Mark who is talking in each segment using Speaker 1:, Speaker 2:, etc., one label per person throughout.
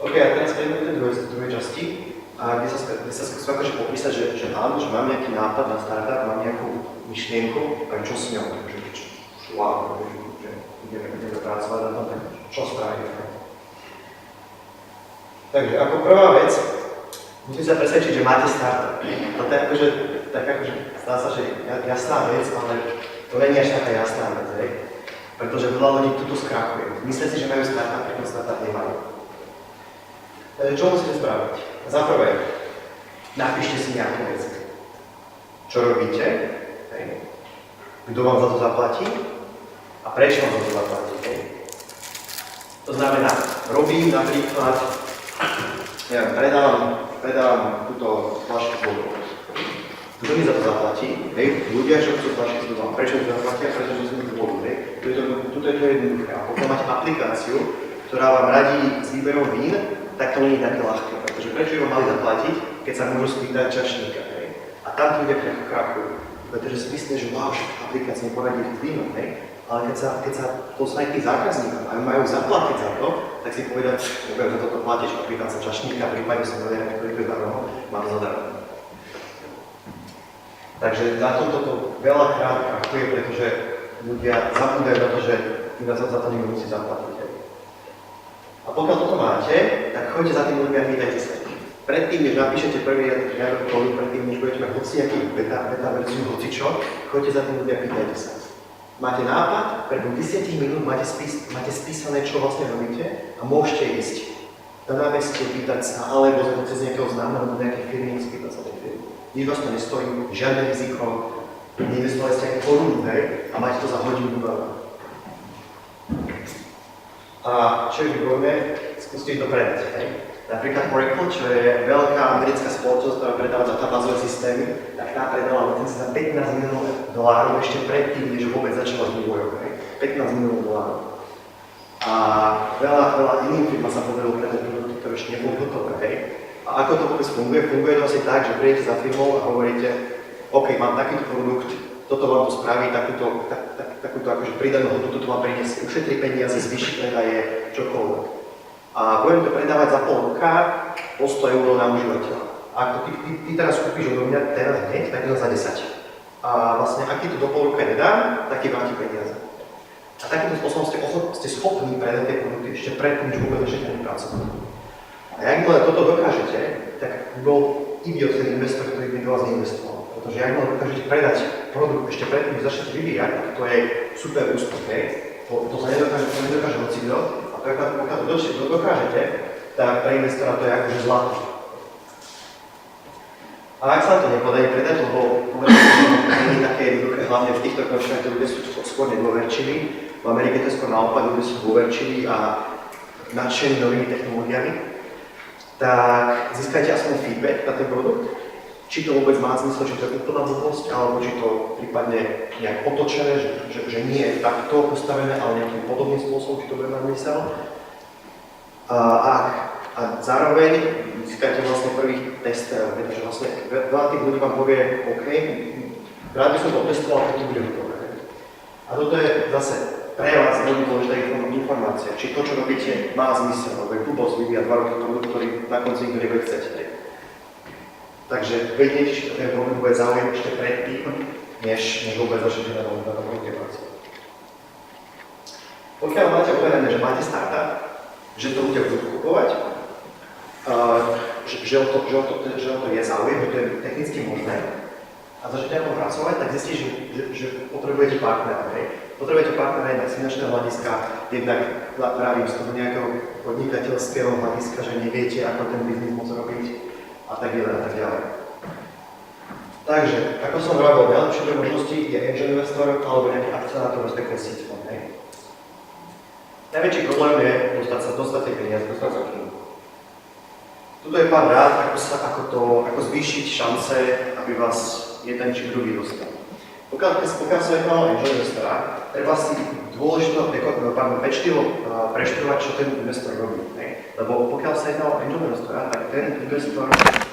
Speaker 1: OK, a teraz prejdeme do druhej časti, kde sa skúsim akože popísať, že áno, že mám nejaký nápad na startup, mám nejakú myšlienku, a čo s ňou, takže wow, že ideme pracovať na tom, tak čo spravíme. Takže ako prvá vec, musím sa presvedčiť, že máte startup. To je akože, tak akože, zdá sa, že jasná vec, ale to nie je až taká jasná vec, hej? Pretože veľa ľudí tu skrachuje. Myslíte si, že majú startup, keď startup nemajú. Takže čo musíte spraviť? Za prvé, napíšte si nejaké veci. Čo robíte? Hej. Kto vám za to zaplatí? A prečo vám za to zaplatí? Hej. To znamená, robím napríklad, ja predávam túto fľašku s vodou. Kto mi za to zaplatí? Hej. Ľudia, čo chcú fľašku s vodou. Prečo mi to zaplatia? Pretože som tú vodu. Tuto je to jednoduché. A pokiaľ máte aplikáciu, ktorá vám radí s výberom vín, tak to nie je také ľahké, pretože prečo by mali zaplatiť, keď sa môžu spýtať čašníka, hej? A tam tu ľudia krachujú, pretože si myslia, že wow, že aplikácia mi poradí víno, hej? Ale keď sa dostajú tí zákazníkom a majú zaplatiť za to, tak si povedať, že za toto platíš aplikácia čašníka, prípadne som vedel, ktorý je zadarmo, mám zadarmo. Takže na toto veľakrát krachuje, pretože ľudia zabúdajú na to, že za to niekto musí zaplatiť. Hej? A pokiaľ toto máte, tak choďte za tým ľuďmi a pýtajte sa. Predtým, než napíšete prvý riadok kódu, predtým, než budete mať hociaký beta verziu, hocičo, choďte za tým ľuďmi a pýtajte sa. Máte nápad, predu 10 minút máte spísané, čo vlastne robíte a môžete ísť na námestie, pýtať sa, alebo cez nejakého známeho do nejakej firmy, spýtať sa tej firmy. Nič vás to nestojí, žiadne riziko, neinvestovali ste nejaké korunu, hej, a máte to za hodinu veľa. A čo je výborné, skúste to predať. Hej. Napríklad Oracle, čo je veľká americká spoločnosť, ktorá predáva databázové systémy, tak tá predala licenci za $15 miliónov ešte predtým, než vôbec začala s vývojom. $15 miliónov. A veľa iných firm sa podarilo predať produkty, ktoré ešte neboli hotové. Hej. A ako to vôbec funguje? Funguje to asi tak, že prídete za firmou a hovoríte, OK, mám takýto produkt, toto vám to spraví, takúto akože pridanú hodnotu, to vám priniesie, ušetrí peniaze, zvýši predaje, čokoľvek. A budem to predávať za pol roka po 100 € na užívateľa. A ak to ty teraz kúpiš odo mňa teraz hneď, tak to za 10. A vlastne, ak ti to do pol roka nedám, tak ti vráti peniaze. A takýmto spôsobom ste schopní predať tie produkty ešte predtým, než vôbec začnete ani pracovať. A jakmile toto dokážete, tak bol idiot ten investor, ktorý by do vás neinvestoval. Pretože jakmile dokážete predať produkt ešte predtým, než začnete vyvíjať, tak to je super úspech. To sa nedokáže hocikto. A pokiaľ to dokážete, tak pre investora to je akože zlato. A ak sa to nepodarí predať, lebo nie je také jednoduché, hlavne v týchto končinách, ľudia sú skôr nedôverčiví. V Amerike to je skôr naopak, ľudia sú dôverčiví a nadšení novými technológiami, tak získajte aspoň feedback na ten produkt, či to vôbec má zmysel, či to je úplná blbosť, alebo či to prípadne nejak otočené, že nie je takto postavené, ale nejakým podobným spôsobom, či to bude mať zmysel. A zároveň získajte vlastne prvých testerov, pretože vlastne veľa tých ľudí vám povie, OK, rád by som to otestoval, keď to bude hotové. A toto je zase pre vás veľmi dôležitá informácia, či to, čo robíte, má zmysel, lebo je blbosť vyvíjať 2 roky produkt, ktorý na konci nikto nebude chcieť. Takže vedieť, či to ten produkt bude záujem ešte predtým, než vôbec začnete na tom produkte pracovať. Pokiaľ máte overené, že máte startup, že to ľudia budú kupovať, že o to je záujem, že to je technicky možné, a začnete na tom pracovať, tak zistíte, že potrebujete partnera. Potrebujete partnera jednak z finančného hľadiska, jednak pravím z toho nejakého podnikateľského hľadiska, že neviete, ako ten biznis môže robiť a tak ďalej a tak ďalej. Takže, ako som hovoril, najlepšie možnosti je angel investor alebo nejaký akcionátor, respektíve seed fund. Najväčší problém je dostať tie peniaze, dostať sa k nim. Tuto je pár rád, ako zvýšiť šance, aby vás jeden či druhý dostal. Pokiaľ sa jednalo angel investora, treba si pečlivo preštudovať, čo ten investor robí. Lebo pokiaľ sa jednalo angel investora, tak ten investor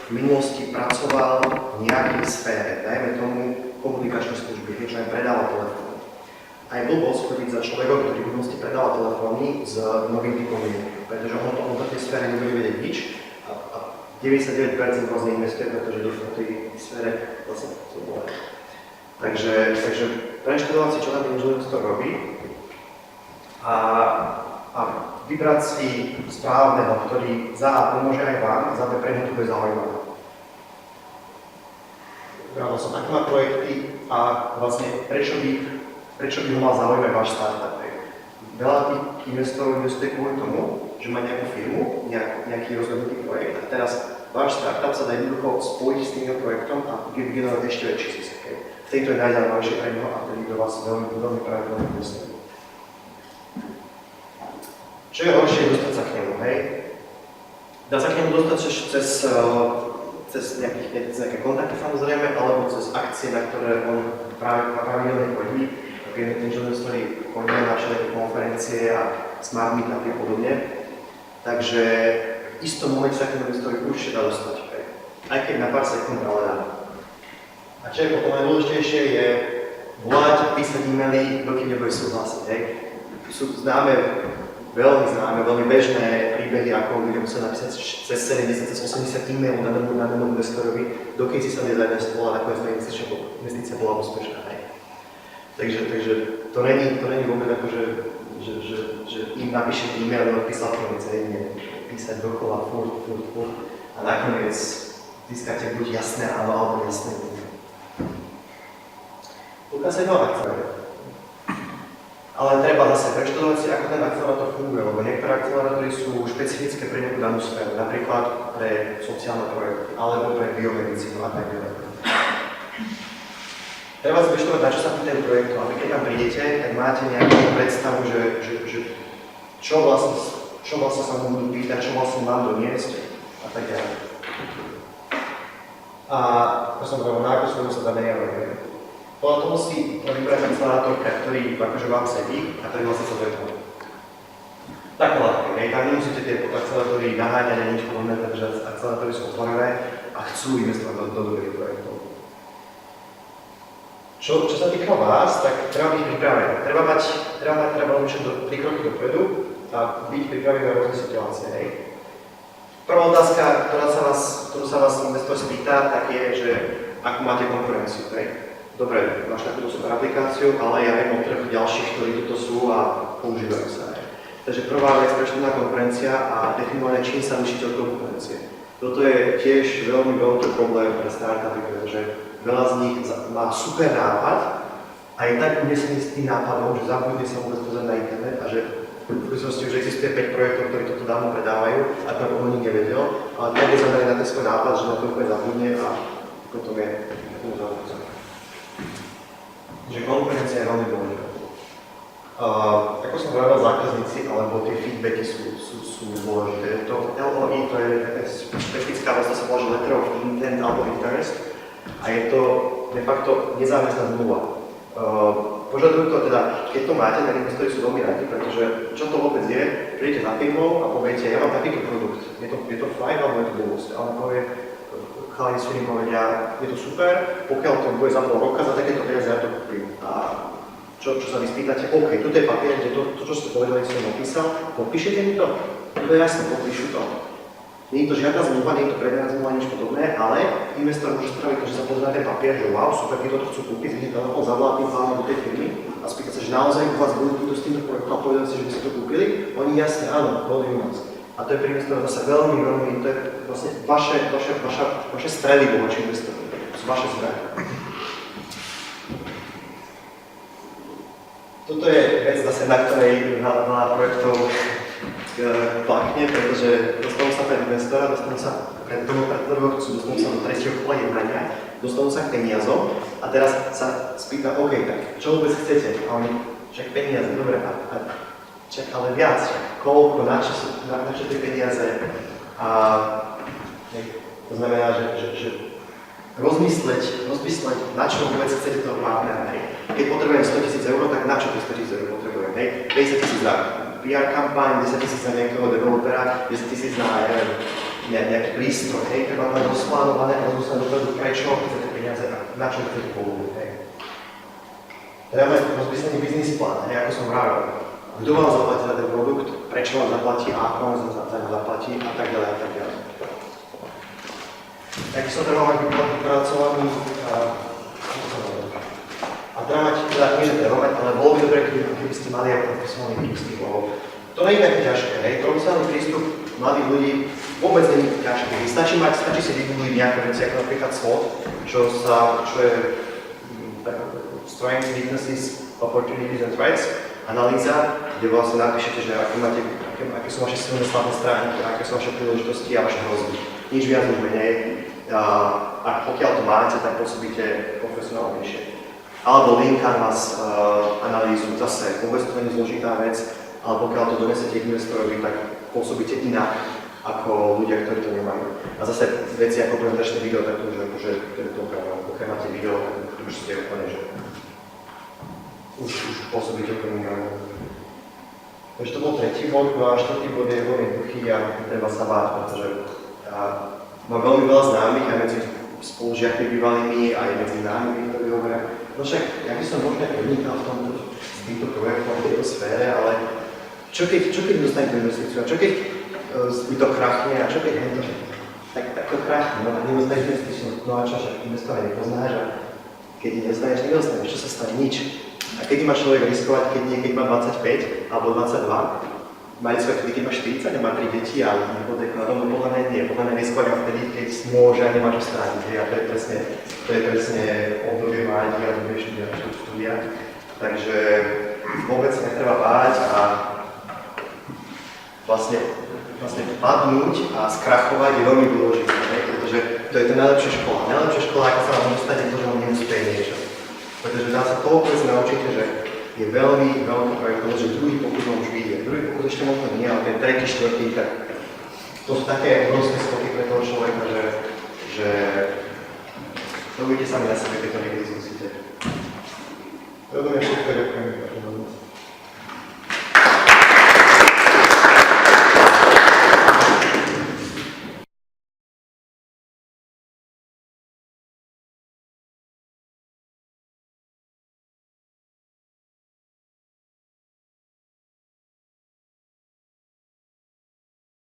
Speaker 1: v minulosti pracoval v nejakej sfére, dajme tomu komunikačné služby, niečo aj predával telefóny. A je blbosť chodiť za človekom, ktorý v minulosti predával telefóny s novým typom výrobku. pretože on to v tej sfére nebude vedieť nič a 99% vlastne investuje, pretože do tej sfére vlastne to bolo. Takže preštudovať si, čo tam investor robí a vybrať si správneho, ktorý za A pomôže aj vám a za B pre to bude zaujímavé. Vybral som aké má projekty a vlastne prečo by ho mal zaujímať váš startup. Veľa tých investorov investuje kvôli tomu, že má nejakú firmu, nejaký rozhodnutý projekt a teraz váš startup sa dá jednoducho spojiť s týmto projektom a vygenerovať ešte väčší zisk. V tejto je najzaujímavejšie pre neho a vtedy do vás veľmi pravidelne investuje. Čo je horšie, dostať sa k nemu, hej? Dá sa k nemu dostať cez nejaké kontakty samozrejme, alebo cez akcie, na ktoré on pravidelne chodí. Ten investori chodí na všetky konferencie a smart meetupy a podobne. Takže v istom momente sa k nemu investori určite dá dostať, hej? Aj keď na pár sekúnd, ale dá. A čo je potom najdôležitejšie je volať, písať e-maily, dokým nebude súhlasiť, hej? Sú veľmi bežné príbehy, ako ľudia museli napísať cez 70, cez 80 e-mailov na danom investorovi, dokým si sa nezainvestoval a nakoniec tá investícia bola úspešná, hej? Takže to není vôbec ako, že im napíšete e-mail, on odpísal celý deň, písať dokola, furt a nakoniec získate buď jasné áno, alebo jasné nie. Ukážem vám akcelerátor. Ale treba zase preštudovať si, ako ten akcelerátor funguje, lebo niektoré akcelerátory sú špecifické pre nejakú danú sféru, napríklad pre sociálne projekty, alebo pre biomedicínu a tak ďalej. Treba si preštudovať, na čo sa pýtajú projektu, a keď tam prídete, tak máte nejakú predstavu, že čo vlastne sa mu budú pýtať, čo vlastne mám doniesť a tak ďalej. A ako som povedal, na akú svoju sa dá nejavuje. Podľa toho si vybrať akcelerátor, ktorý akože vám sedí a ktorý vlastne sa dojedná. Tak ľahké, hej, tam nemusíte tie akcelerátory naháňať a nič podobné, pretože akcelerátory sú otvorené a chcú investovať do dobrých projektov. Čo sa týka vás, tak treba byť pripravený. Treba umýšľať 3 kroky dopredu a byť pripravený na rôzne situácie, hej. Prvá otázka, ktorú sa vás investor spýta, tak je, že akú máte konkurenciu, hej. Dobre, máš takúto super aplikáciu, ale ja viem o 3 ďalších, ktorí tuto sú a používajú sa. Takže prvá vec, preštudná konkurencia a definovanie, čím sa líšite od konkurencie. Toto je tiež veľmi veľký problém pre startupy, pretože veľa z nich má super nápad a je tak unesený s tým nápadom, že zabudne sa vôbec pozrieť na internet a že v skutočnosti už existuje 5 projektov, ktorí toto dávno predávajú a to o nich nevedel, ale tak je zameraný na ten svoj nápad, že na to úplne zabudne a potom je zaujímavé. Že konkurencia je veľmi dôležitá. Ako som povedal, zákazníci alebo tie feedbacky sú dôležité. To LOI, to je taká špecifická vec, to sa volá, že letter of intent alebo interest a je to de facto nezáväzná zmluva. Požadujú to teda, keď to máte, tak investori sú veľmi radi, pretože čo to vôbec je, prídete za firmou a poviete, ja mám takýto produkt, je to fajn alebo je to blbosť. A on povie, chalani s firmy povedia, je to super, pokiaľ to bude za pol roka, za takéto peniaze ja to kúpim. A čo sa vy spýtate, OK, tu je papier, kde to, čo ste povedali, som napísal, podpíšete mi to? To je jasné, podpíšu to. Nie je to žiadna zmluva, nie je to predaná zmluva, nič podobné, ale investor môže spraviť to, že sa pozrie na ten papier, že wow, super, títo to chcú kúpiť, zvykne telefón, zavolá tým hlavne do tej firmy a spýta sa, že naozaj u vás budú títo s týmto projektom a povedali si, že by ste to kúpili, oni jasne, áno, boli u nás. A to je pre investora zase veľmi, to je vlastne vaše strely voči investorovi, to sú vaše zbraně. Toto je vec zase, na ktorej veľa projektov plakne, pretože dostanú sa pred investora, dostanú sa pred prvotcu, dostanú sa do tretieho kola jednania, dostanú sa k peniazom a teraz sa spýta, OK, tak čo vôbec chcete? A oni, však peniaze, dobre, čak, ale viac, koľko, na čo tie peniaze. A to znamená, že rozmysleť, na čo vôbec chcete toho partnera. Keď potrebujem 100 000 €, tak na čo tých 100 000 € potrebujem? 50 000 za PR kampaň, 10 000 za nejakého developera, 10 000 na nejaký prístroj. Treba mať rozplánované a rozmysleť dopredu, prečo chcete peniaze a na čo chcete použiť. Treba mať rozmyslený biznis plán, ako som vravil. kto vám zaplatí za ten produkt, prečo vám zaplatí, ako vám za ňo zaplatí a tak ďalej a tak ďalej. Takisto treba mať vypracovaný a treba mať, teda nie, že treba mať, ale bolo by dobre, keby ste mali aj profesionálny prístup, lebo to nie je také ťažké, hej, profesionálny prístup mladých ľudí vôbec nie je ťažké. Stačí si vygoogliť nejaké veci, ako napríklad SWOT, čo je Strengths, Weaknesses, Opportunities and Threats, analýza, kde vlastne napíšete, že aké sú vaše silné slabé stránky, aké sú vaše príležitosti a vaše hrozby. Nič viac, nič menej. A pokiaľ to máte, tak pôsobíte profesionálnejšie. Alebo Lean Canvas analýzu, zase vôbec to nie je zložitá vec, ale pokiaľ to donesete k investorovi, tak pôsobíte inak ako ľudia, ktorí to nemajú. A zase veci ako prezentačné video, tak to už akože, pokiaľ máte video, tak už ste úplne, že už pôsobíte úplne inak. Takže to bol tretí bod, no a štvrtý bod je veľmi jednoduchý a treba sa báť, pretože mám veľmi veľa známych aj medzi spolužiakmi bývalými, aj medzi známymi, ktorí hovoria, no však ja by som možno podnikal v týmto projektom, v tejto sfére, ale čo keď dostanete investíciu a čo keď mi to krachne a čo keď to, tak to krachne, no a nedostaneš investíciu, no a čo, však investovanie nepoznáš a keď ji nedostaneš, čo sa stane? Nič. A kedy má človek riskovať, keď má 25 alebo 22, má riskovať vtedy, keď má 40 a má 3 deti a hypotéku na dom, podľa mňa nie. Podľa mňa riskovať vtedy, keď môže a nemá čo strátiť. A to je presne obdobie mladí a obdobie štúdia. Takže vôbec sa netreba báť a vlastne padnúť a skrachovať je veľmi dôležité, pretože to je tá najlepšia škola. Najlepšia škola, ako sa vám môže stať, je to, že vám neúspeje niečo. Pretože tam sa toľko vecí naučíte, že je veľmi pravdepodobné, že druhý pokus vám už vyjde. Druhý pokus ešte možno nie, ale ten tretí, štvrtý, tak to sú také obrovské skoky pre toho človeka, že to budete sami na sebe, keď to niekedy skúsite. To je všetko, ďakujem.